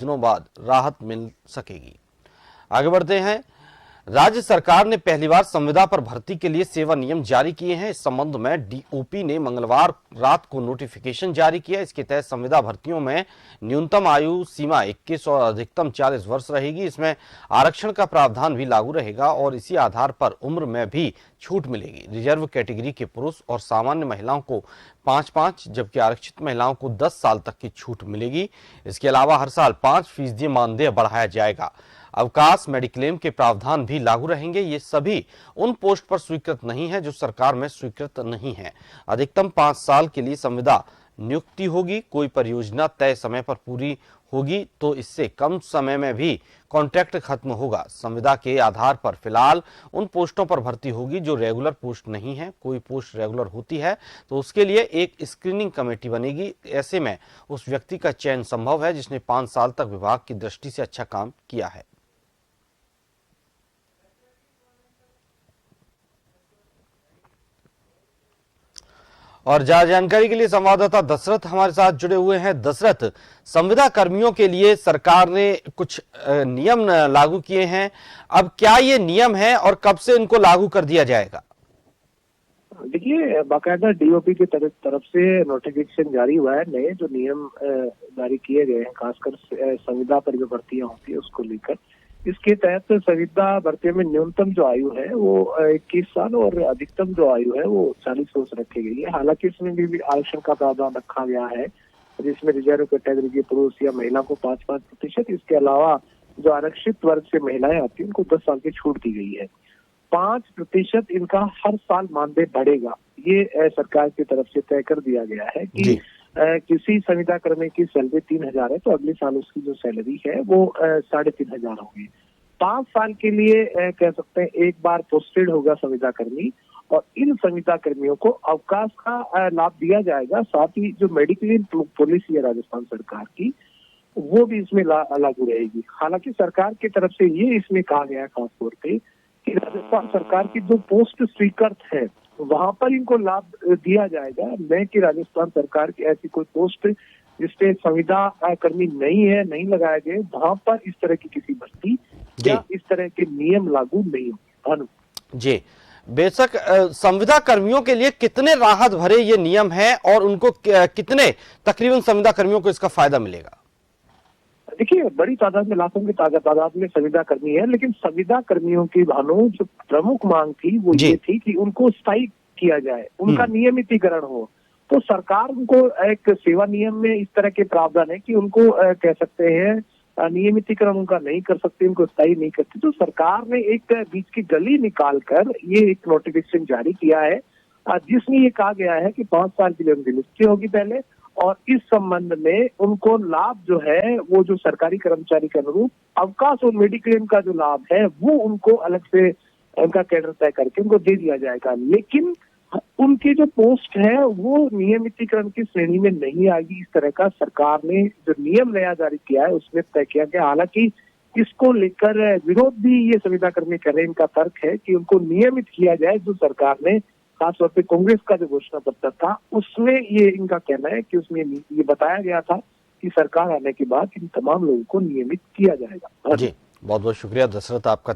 दिनों बाद राहत मिल सकेगी। आगे बढ़ते हैं। राज्य सरकार ने पहली बार संविदा पर भर्ती के लिए सेवा नियम जारी किए हैं। इस संबंध में डीओपी ने मंगलवार रात को नोटिफिकेशन जारी किया। इसके तहत संविदा भर्तियों में न्यूनतम आयु सीमा 21 और अधिकतम 40 वर्ष रहेगी। इसमें आरक्षण का प्रावधान भी लागू रहेगा और इसी आधार पर उम्र में भी छूट मिलेगी। रिजर्व कैटेगरी के पुरुष और सामान्य महिलाओं को 5-5 जबकि आरक्षित महिलाओं को 10 साल तक की छूट मिलेगी। इसके अलावा हर साल 5% मानदेय बढ़ाया जाएगा। अवकाश मेडिक्लेम के प्रावधान भी लागू रहेंगे। ये सभी उन पोस्ट पर स्वीकृत नहीं है जो सरकार में स्वीकृत नहीं है। अधिकतम 5 साल के लिए संविदा नियुक्ति होगी। कोई परियोजना तय समय पर पूरी होगी तो इससे कम समय में भी कॉन्ट्रैक्ट खत्म होगा। संविदा के आधार पर फिलहाल उन पोस्टों पर भर्ती होगी जो रेगुलर पोस्ट नहीं है। कोई पोस्ट रेगुलर होती है तो उसके लिए एक स्क्रीनिंग कमेटी बनेगी। ऐसे में उस व्यक्ति का चयन संभव है जिसने 5 साल तक विभाग की दृष्टि से अच्छा काम किया है। और ज्यादा जानकारी के लिए संवाददाता दशरथ हमारे साथ जुड़े हुए हैं। दशरथ, संविदा कर्मियों के लिए सरकार ने कुछ नियम लागू किए हैं। अब क्या ये नियम है और कब से इनको लागू कर दिया जाएगा? देखिए, बाकायदा डीओपी की तरफ से नोटिफिकेशन जारी हुआ है। नए जो नियम जारी किए गए हैं, खासकर संविदा पर जो भर्तियां होती है उसको लेकर। इसके तहत संविदा भर्तियों में न्यूनतम जो आयु है वो 21 साल और अधिकतम जो आयु है वो 40 वर्ष रखी गई है। हालांकि इसमें भी आरक्षण का प्रावधान रखा गया है जिसमें रिजर्व कैटेगरी के पुरुष या महिला को 5-5%, इसके अलावा जो आरक्षित वर्ग से महिलाएं आती हैं उनको 10 साल की छूट दी गई है। 5% इनका हर साल मानदेय बढ़ेगा। ये सरकार की तरफ से तय कर दिया गया है कि किसी संविदा कर्मी की सैलरी 3,000 है तो अगले साल उसकी जो सैलरी है वो 3,500 होगी। 5 साल के लिए कह सकते हैं एक बार पोस्टेड होगा संविदा कर्मी और इन संविदा कर्मियों को अवकाश का लाभ दिया जाएगा। साथ ही जो मेडिक्लेम पॉलिसी है राजस्थान सरकार की वो भी इसमें लागू रहेगी। हालांकि सरकार की तरफ से ये इसमें कहा गया है खासतौर पे कि राजस्थान सरकार की जो पोस्ट स्वीकृत है वहां पर इनको लाभ दिया जाएगा, न कि राजस्थान सरकार की ऐसी कोई पोस्ट जिसपे संविदा कर्मी नहीं है, नहीं लगाए गए, वहां पर इस तरह की किसी भर्ती या इस तरह के नियम लागू नहीं होंगे। जी, बेशक संविदा कर्मियों के लिए कितने राहत भरे ये नियम है और उनको कितने तकरीबन संविदा कर्मियों को इसका फायदा मिलेगा? देखिए, बड़ी तादाद में, लाखों की तादाद में संविदा कर्मी है, लेकिन संविदा कर्मियों की भानु जो प्रमुख मांग थी वो ये थी कि उनको स्थायी किया जाए, उनका नियमितीकरण हो। तो सरकार उनको एक सेवा नियम में इस तरह के प्रावधान है कि उनको कह सकते हैं नियमितीकरण उनका नहीं कर सकते, उनको स्थायी नहीं करते। तो सरकार ने एक बीच की गली निकाल कर ये एक नोटिफिकेशन जारी किया है जिसमें ये कहा गया है कि 5 साल के लिए उनकी नियुक्ति होगी पहले और इस संबंध में उनको लाभ जो है वो जो सरकारी कर्मचारी के अनुरूप अवकाश और मेडिक्लेम का जो लाभ है वो उनको अलग से उनका कैडर तय करके उनको दे दिया जाएगा। लेकिन उनकी जो पोस्ट है वो नियमितीकरण की श्रेणी में नहीं आएगी। इस तरह का सरकार ने जो नियम नया जारी किया है उसमें तय किया गया। हालांकि इसको लेकर विरोध भी ये संविदा कर्मी कर रहे हैं। इनका तर्क है कि उनको नियमित किया जाए। जो सरकार ने खासतौर पे कांग्रेस का जो घोषणा पत्र था उसमें ये इनका कहना है कि उसमें ये बताया गया था कि सरकार आने के बाद इन तमाम लोगों को नियमित किया जाएगा। जी, बहुत बहुत शुक्रिया दशरथ आपका।